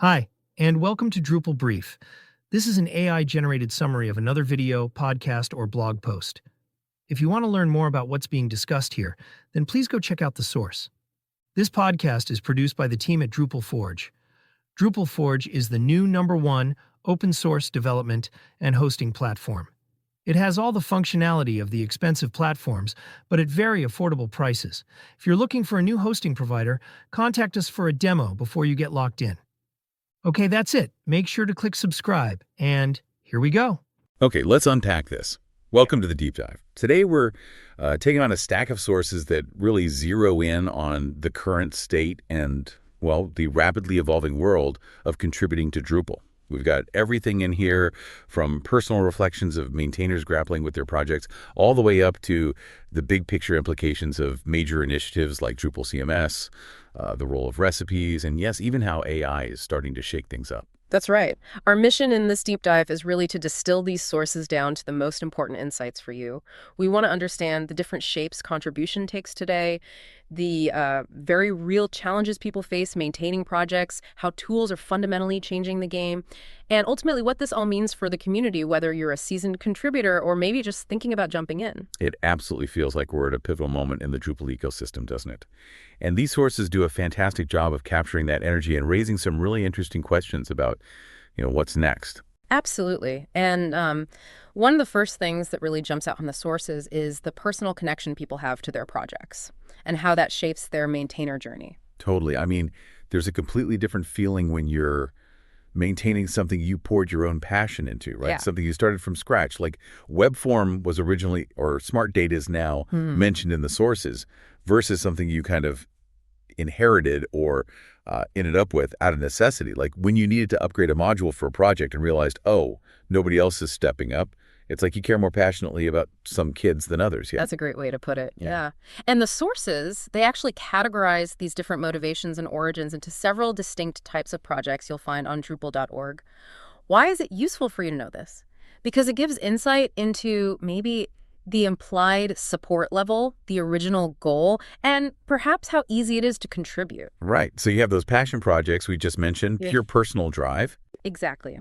Hi, and welcome to DrupalBrief. This is an AI-generated summary of another video, podcast, or blog post. If you want to learn more about what's being discussed here, then please go check out the source. This podcast is produced by the team at Drupal Forge. Drupal Forge is the new #1 open-source development and hosting platform. It has all the functionality of the expensive platforms, but at very affordable prices. If you're looking for a new hosting provider, contact us for a demo before you get locked in. Okay, that's it. Make sure to click subscribe, and here we go. Okay, let's unpack this. Welcome to the deep dive. Today we're taking on a stack of sources that really zero in on the current state and, well, the rapidly evolving world of contributing to Drupal. We've got everything in here from personal reflections of maintainers grappling with their projects all the way up to the big picture implications of major initiatives like Drupal CMS, the role of recipes, and yes, even how AI is starting to shake things up. That's right. Our mission in this deep dive is really to distill these sources down to the most important insights for you. We want to understand the different shapes contribution takes today, the very real challenges people face maintaining projects, how tools are fundamentally changing the game, and ultimately what this all means for the community, whether you're a seasoned contributor or maybe just thinking about jumping in. It absolutely feels like we're at a pivotal moment in the Drupal ecosystem, doesn't it? And these sources do a fantastic job of capturing that energy and raising some really interesting questions about, what's next. Absolutely. And one of the first things that really jumps out on the sources is the personal connection people have to their projects and how that shapes their maintainer journey. Totally. I mean, there's a completely different feeling when you're maintaining something you poured your own passion into, right? Yeah. Something you started from scratch. Like Webform was originally, or Smart Data is now mentioned in the sources, versus something you kind of inherited or ended up with out of necessity. Like when you needed to upgrade a module for a project and realized, oh, nobody else is stepping up. It's like you care more passionately about some kids than others. Yeah, that's a great way to put it. Yeah. And the sources, they actually categorize these different motivations and origins into several distinct types of projects you'll find on Drupal.org. Why is it useful for you to know this? Because it gives insight into maybe the implied support level, the original goal, and perhaps how easy it is to contribute. Right. So you have those passion projects we just mentioned, pure personal drive. Exactly.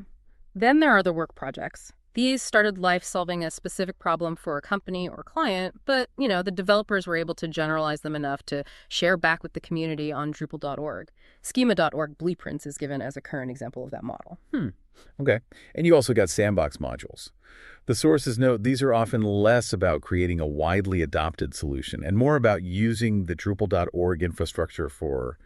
Then there are the work projects. These started life solving a specific problem for a company or client, but, the developers were able to generalize them enough to share back with the community on Drupal.org. Schema.org Blueprints is given as a current example of that model. Okay. And you also got sandbox modules. The sources note these are often less about creating a widely adopted solution and more about using the Drupal.org infrastructure for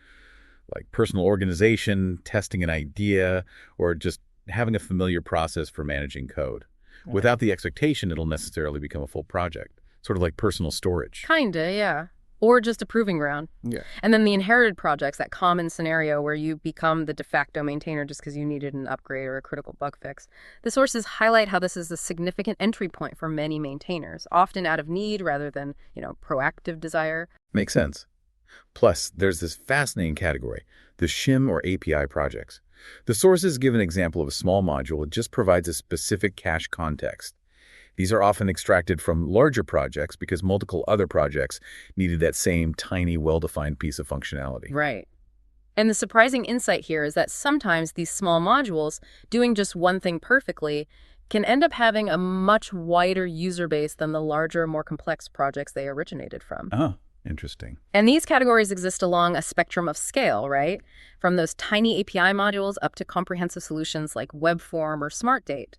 like personal organization, testing an idea, or just having a familiar process for managing code. Right. Without the expectation it'll necessarily become a full project, sort of like personal storage. Kinda, yeah. Or just a proving ground. Yeah. And then the inherited projects, that common scenario where you become the de facto maintainer just because you needed an upgrade or a critical bug fix. The sources highlight how this is a significant entry point for many maintainers, often out of need rather than, proactive desire. Makes sense. Plus, there's this fascinating category, the shim or API projects. The sources give an example of a small module that just provides a specific cache context. These are often extracted from larger projects because multiple other projects needed that same tiny, well-defined piece of functionality. Right. And the surprising insight here is that sometimes these small modules, doing just one thing perfectly, can end up having a much wider user base than the larger, more complex projects they originated from. Oh, interesting. And these categories exist along a spectrum of scale, right? From those tiny API modules up to comprehensive solutions like Webform or Smart Date.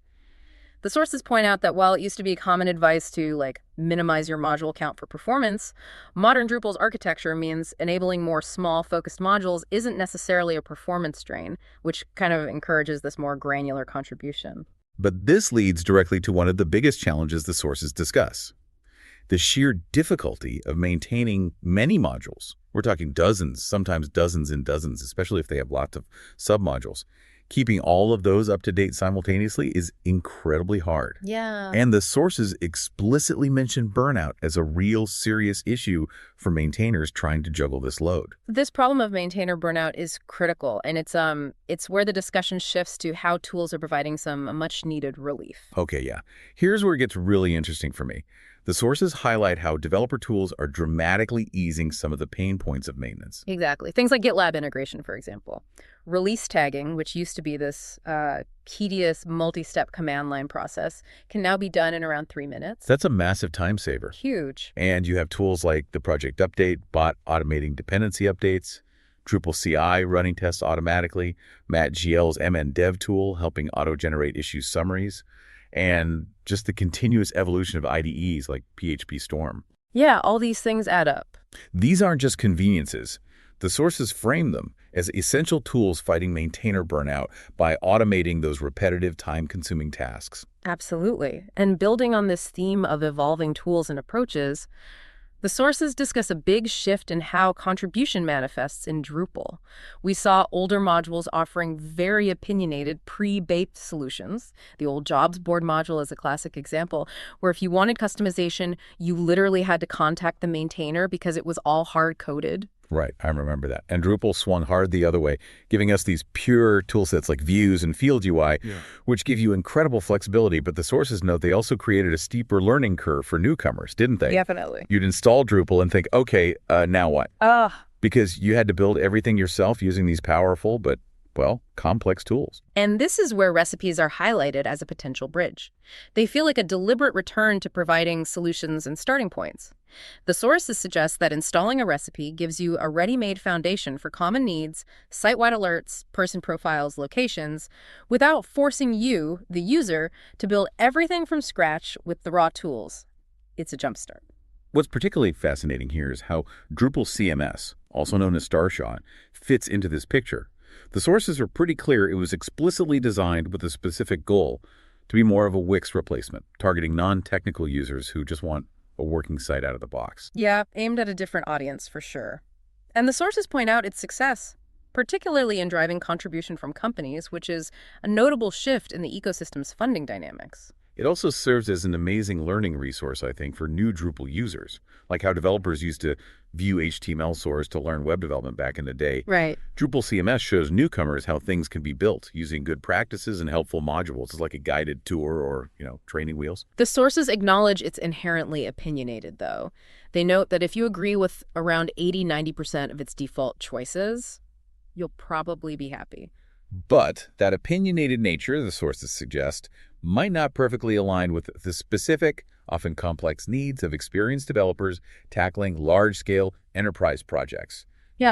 The sources point out that while it used to be common advice to minimize your module count for performance, modern Drupal's architecture means enabling more small focused modules isn't necessarily a performance drain, which kind of encourages this more granular contribution. But this leads directly to one of the biggest challenges the sources discuss: the sheer difficulty of maintaining many modules. We're talking dozens, sometimes dozens and dozens, especially if they have lots of submodules. Keeping all of those up to date simultaneously is incredibly hard. Yeah. And the sources explicitly mention burnout as a real serious issue for maintainers trying to juggle this load. This problem of maintainer burnout is critical, and it's where the discussion shifts to how tools are providing some much needed relief. Okay, yeah. Here's where it gets really interesting for me. The sources highlight how developer tools are dramatically easing some of the pain points of maintenance. Exactly. Things like GitLab integration, for example. Release tagging, which used to be this tedious multi-step command line process, can now be done in around 3 minutes. That's a massive time saver. Huge. And you have tools like the project update, bot automating dependency updates, Drupal CI running tests automatically, MattGL's MN Dev tool helping auto-generate issue summaries, and just the continuous evolution of IDEs like PHP Storm. Yeah, all these things add up. These aren't just conveniences. The sources frame them as essential tools fighting maintainer burnout by automating those repetitive, time-consuming tasks. Absolutely. And building on this theme of evolving tools and approaches, the sources discuss a big shift in how contribution manifests in Drupal. We saw older modules offering very opinionated, pre-baked solutions. The old jobs board module is a classic example, where if you wanted customization, you literally had to contact the maintainer because it was all hard-coded. Right, I remember that. And Drupal swung hard the other way, giving us these pure toolsets like views and field UI, which give you incredible flexibility. But the sources note they also created a steeper learning curve for newcomers, didn't they? Definitely. You'd install Drupal and think, okay, now what? Because you had to build everything yourself using these powerful but, well, complex tools. And this is where recipes are highlighted as a potential bridge. They feel like a deliberate return to providing solutions and starting points. The sources suggest that installing a recipe gives you a ready-made foundation for common needs, site-wide alerts, person profiles, locations, without forcing you, the user, to build everything from scratch with the raw tools. It's a jumpstart. What's particularly fascinating here is how Drupal CMS, also known as Starshot, fits into this picture. The sources are pretty clear it was explicitly designed with a specific goal to be more of a Wix replacement, targeting non-technical users who just want a working site out of the box. Yeah, aimed at a different audience for sure. And the sources point out its success, particularly in driving contribution from companies, which is a notable shift in the ecosystem's funding dynamics. It also serves as an amazing learning resource, I think, for new Drupal users, like how developers used to view HTML source to learn web development back in the day. Right. Drupal CMS shows newcomers how things can be built using good practices and helpful modules. It's like a guided tour or, training wheels. The sources acknowledge it's inherently opinionated, though. They note that if you agree with around 80–90% of its default choices, you'll probably be happy. But that opinionated nature, the sources suggest, might not perfectly align with the specific, often complex needs of experienced developers tackling large-scale enterprise projects,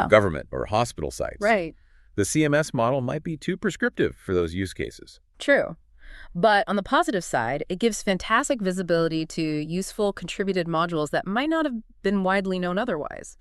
government or hospital sites. Right. The CMS model might be too prescriptive for those use cases. True. But on the positive side, it gives fantastic visibility to useful contributed modules that might not have been widely known otherwise.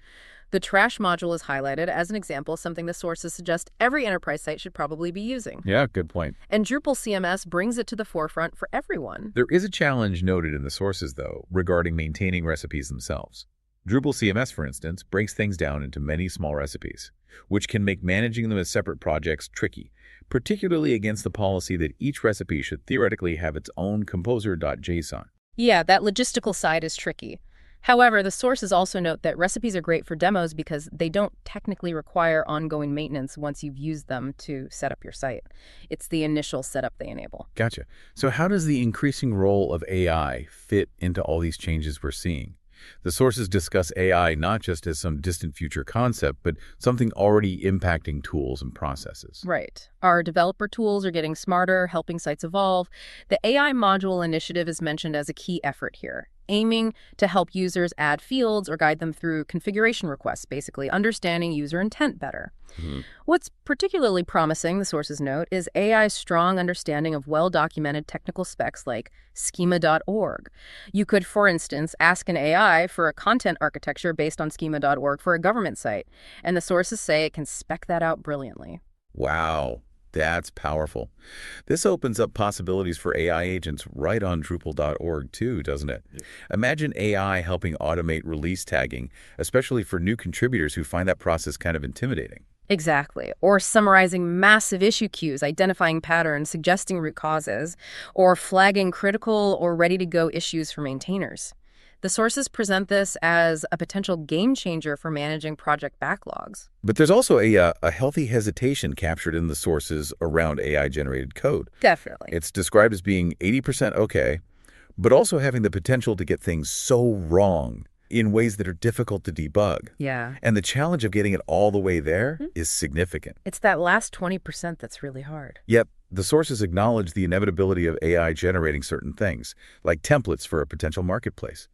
The trash module is highlighted as an example, something the sources suggest every enterprise site should probably be using. Yeah, good point. And Drupal CMS brings it to the forefront for everyone. There is a challenge noted in the sources, though, regarding maintaining recipes themselves. Drupal CMS, for instance, breaks things down into many small recipes, which can make managing them as separate projects tricky, particularly against the policy that each recipe should theoretically have its own composer.json. Yeah, that logistical side is tricky. However, the sources also note that recipes are great for demos because they don't technically require ongoing maintenance once you've used them to set up your site. It's the initial setup they enable. Gotcha. So how does the increasing role of AI fit into all these changes we're seeing? The sources discuss AI not just as some distant future concept, but something already impacting tools and processes. Right. Our developer tools are getting smarter, helping sites evolve. The AI module initiative is mentioned as a key effort here, aiming to help users add fields or guide them through configuration requests, basically understanding user intent better. What's particularly promising, the sources note, is AI's strong understanding of well-documented technical specs like schema.org. You could, for instance, ask an AI for a content architecture based on schema.org for a government site, and the sources say it can spec that out brilliantly. Wow. That's powerful. This opens up possibilities for AI agents right on Drupal.org too, doesn't it? Yeah. Imagine AI helping automate release tagging, especially for new contributors who find that process kind of intimidating. Exactly. Or summarizing massive issue queues, identifying patterns, suggesting root causes, or flagging critical or ready-to-go issues for maintainers. The sources present this as a potential game changer for managing project backlogs. But there's also a healthy hesitation captured in the sources around AI-generated code. Definitely. It's described as being 80% okay, but also having the potential to get things so wrong in ways that are difficult to debug. Yeah. And the challenge of getting it all the way there is significant. It's that last 20% that's really hard. Yet, the sources acknowledge the inevitability of AI generating certain things, like templates for a potential marketplace.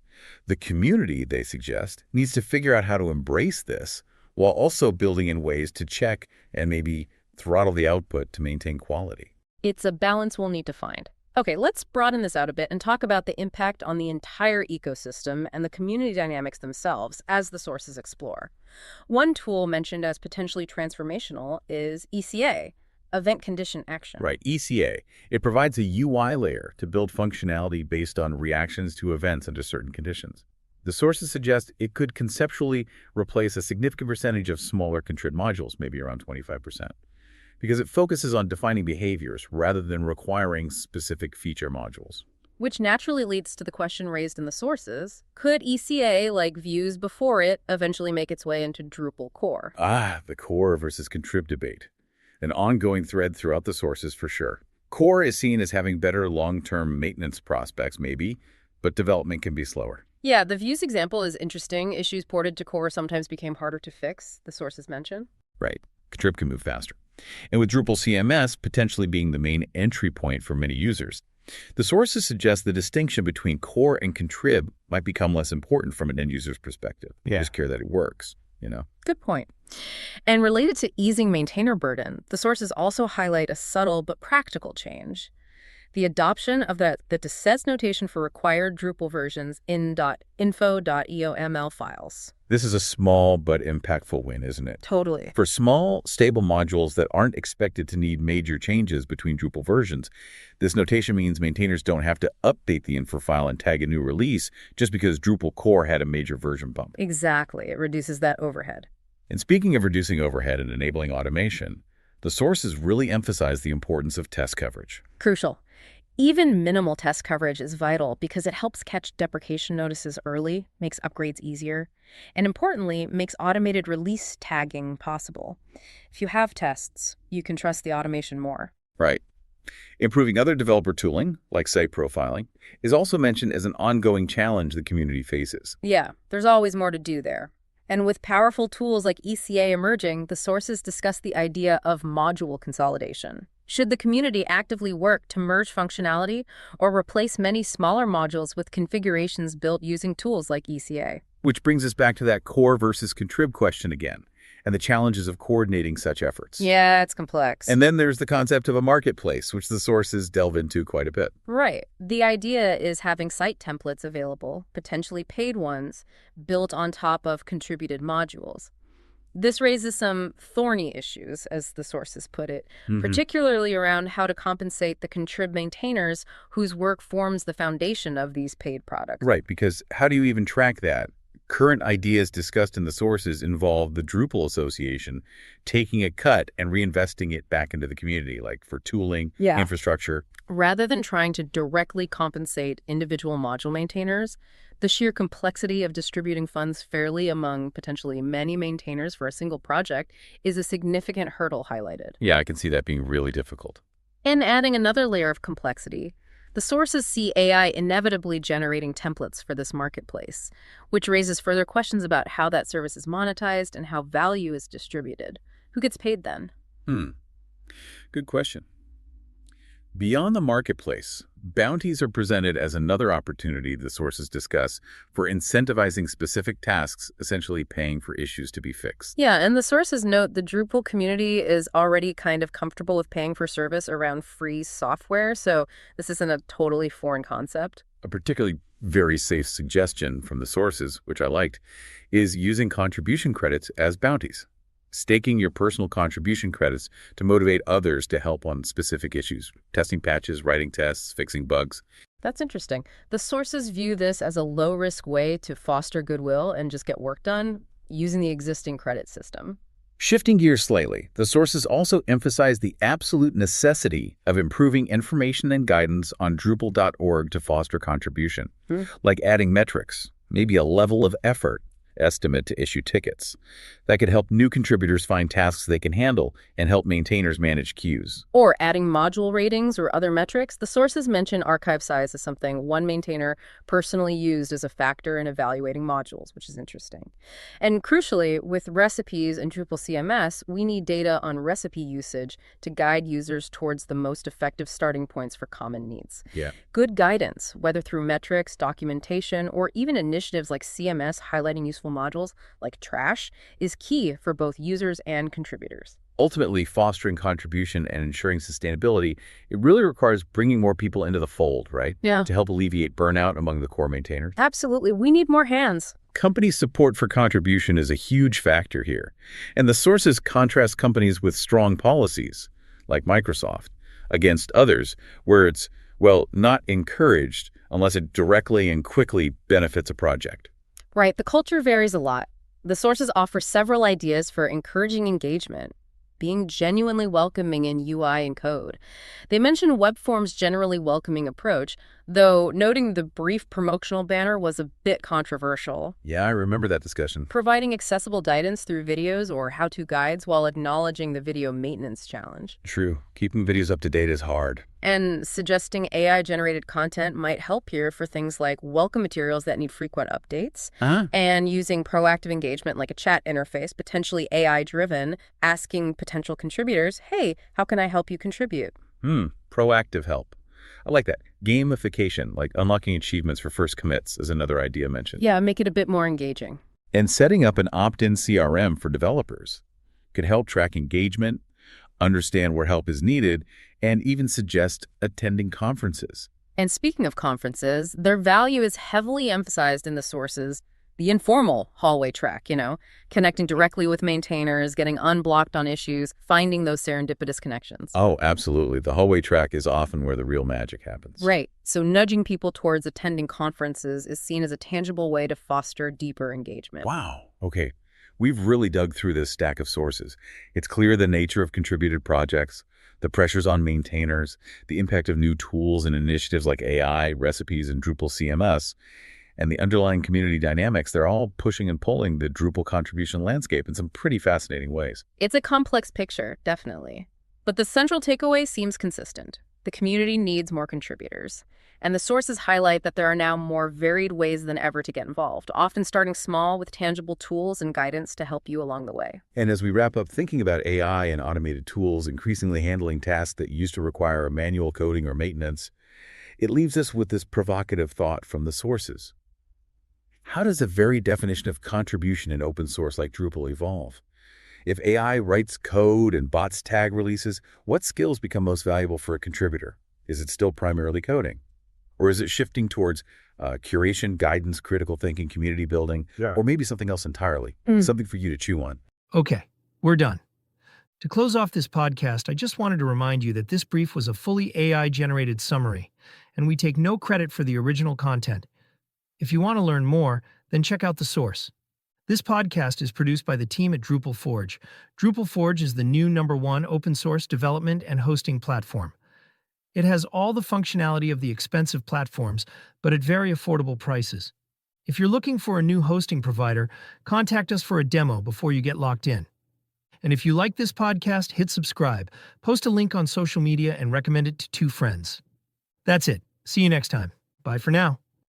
The community, they suggest, needs to figure out how to embrace this while also building in ways to check and maybe throttle the output to maintain quality. It's a balance we'll need to find. Okay, let's broaden this out a bit and talk about the impact on the entire ecosystem and the community dynamics themselves as the sources explore. One tool mentioned as potentially transformational is ECA, Event Condition Action. Right, ECA. It provides a UI layer to build functionality based on reactions to events under certain conditions. The sources suggest it could conceptually replace a significant percentage of smaller contrib modules, maybe around 25%, because it focuses on defining behaviors rather than requiring specific feature modules. Which naturally leads to the question raised in the sources, could ECA, like views before it, eventually make its way into Drupal core? The core versus contrib debate. An ongoing thread throughout the sources for sure. Core is seen as having better long-term maintenance prospects, maybe, but development can be slower. Yeah, the views example is interesting. Issues ported to core sometimes became harder to fix, the sources mention. Right. Contrib can move faster. And with Drupal CMS potentially being the main entry point for many users, the sources suggest the distinction between core and contrib might become less important from an end user's perspective. You just care that it works, Good point. And related to easing maintainer burden, the sources also highlight a subtle but practical change. The adoption of the says notation for required Drupal versions in .info.eoml files. This is a small but impactful win, isn't it? Totally. For small, stable modules that aren't expected to need major changes between Drupal versions, this notation means maintainers don't have to update the info file and tag a new release just because Drupal core had a major version bump. Exactly. It reduces that overhead. And speaking of reducing overhead and enabling automation, the sources really emphasize the importance of test coverage. Crucial. Even minimal test coverage is vital because it helps catch deprecation notices early, makes upgrades easier, and importantly, makes automated release tagging possible. If you have tests, you can trust the automation more. Right. Improving other developer tooling, like site profiling, is also mentioned as an ongoing challenge the community faces. Yeah, there's always more to do there. And with powerful tools like ECA emerging, the sources discuss the idea of module consolidation. Should the community actively work to merge functionality or replace many smaller modules with configurations built using tools like ECA? Which brings us back to that core versus contrib question again, and the challenges of coordinating such efforts. Yeah, it's complex. And then there's the concept of a marketplace, which the sources delve into quite a bit. Right. The idea is having site templates available, potentially paid ones, built on top of contributed modules. This raises some thorny issues, as the sources put it, particularly around how to compensate the contrib maintainers whose work forms the foundation of these paid products. Right, because how do you even track that? Current ideas discussed in the sources involve the Drupal Association taking a cut and reinvesting it back into the community, like for tooling, infrastructure. Rather than trying to directly compensate individual module maintainers, the sheer complexity of distributing funds fairly among potentially many maintainers for a single project is a significant hurdle highlighted. Yeah, I can see that being really difficult. And adding another layer of complexity, the sources see AI inevitably generating templates for this marketplace, which raises further questions about how that service is monetized and how value is distributed. Who gets paid then? Good question. Beyond the marketplace, bounties are presented as another opportunity the sources discuss for incentivizing specific tasks, essentially paying for issues to be fixed. Yeah, and the sources note the Drupal community is already kind of comfortable with paying for service around free software, so this isn't a totally foreign concept. A particularly very safe suggestion from the sources, which I liked, is using contribution credits as bounties. Staking your personal contribution credits to motivate others to help on specific issues, testing patches, writing tests, fixing bugs. That's interesting. The sources view this as a low-risk way to foster goodwill and just get work done using the existing credit system. Shifting gears slightly, the sources also emphasize the absolute necessity of improving information and guidance on Drupal.org to foster contribution, like adding metrics, maybe a level of effort, estimate to issue tickets. That could help new contributors find tasks they can handle and help maintainers manage queues. Or adding module ratings or other metrics. The sources mention archive size as something one maintainer personally used as a factor in evaluating modules, which is interesting. And crucially, with recipes and Drupal CMS, we need data on recipe usage to guide users towards the most effective starting points for common needs. Yeah. Good guidance, whether through metrics, documentation, or even initiatives like CMS highlighting useful modules like trash, is key for both users and contributors. Ultimately, fostering contribution and ensuring sustainability, it really requires bringing more people into the fold, right? Yeah. To help alleviate burnout among the core maintainers. Absolutely. We need more hands. Company support for contribution is a huge factor here. And the sources contrast companies with strong policies, like Microsoft, against others where it's, well, not encouraged unless it directly and quickly benefits a project. Right. The culture varies a lot. The sources offer several ideas for encouraging engagement, being genuinely welcoming in UI and code. They mention Webform's generally welcoming approach, though noting the brief promotional banner was a bit controversial. Yeah, I remember that discussion. Providing accessible guidance through videos or how-to guides while acknowledging the video maintenance challenge. True. Keeping videos up to date is hard. And suggesting AI-generated content might help here for things like welcome materials that need frequent updates, and using proactive engagement like a chat interface, potentially AI-driven, asking potential contributors, hey, how can I help you contribute? Proactive help. I like that. Gamification, like unlocking achievements for first commits, is another idea mentioned. Yeah, make it a bit more engaging. And setting up an opt-in CRM for developers could help track engagement, understand where help is needed, and even suggest attending conferences. And speaking of conferences, their value is heavily emphasized in the sources. The informal hallway track, connecting directly with maintainers, getting unblocked on issues, finding those serendipitous connections. Oh, absolutely. The hallway track is often where the real magic happens. Right. So nudging people towards attending conferences is seen as a tangible way to foster deeper engagement. Wow. Okay. We've really dug through this stack of sources. It's clear the nature of contributed projects, the pressures on maintainers, the impact of new tools and initiatives like AI, recipes, and Drupal CMS, and the underlying community dynamics. They're all pushing and pulling the Drupal contribution landscape in some pretty fascinating ways. It's a complex picture, definitely. But the central takeaway seems consistent. The community needs more contributors. And the sources highlight that there are now more varied ways than ever to get involved, often starting small with tangible tools and guidance to help you along the way. And as we wrap up thinking about AI and automated tools increasingly handling tasks that used to require manual coding or maintenance, it leaves us with this provocative thought from the sources. How does the very definition of contribution in open source like Drupal evolve? If AI writes code and bots tag releases, what skills become most valuable for a contributor? Is it still primarily coding? Or is it shifting towards curation, guidance, critical thinking, community building, or maybe something else entirely? Something for you to chew on. Okay, we're done. To close off this podcast, I just wanted to remind you that this brief was a fully AI-generated summary, and we take no credit for the original content. If you want to learn more, then check out the source. This podcast is produced by the team at Drupal Forge. Drupal Forge is the new #1 open-source development and hosting platform. It has all the functionality of the expensive platforms, but at very affordable prices. If you're looking for a new hosting provider, contact us for a demo before you get locked in. And if you like this podcast, hit subscribe, post a link on social media, and recommend it to 2 friends. That's it. See you next time. Bye for now.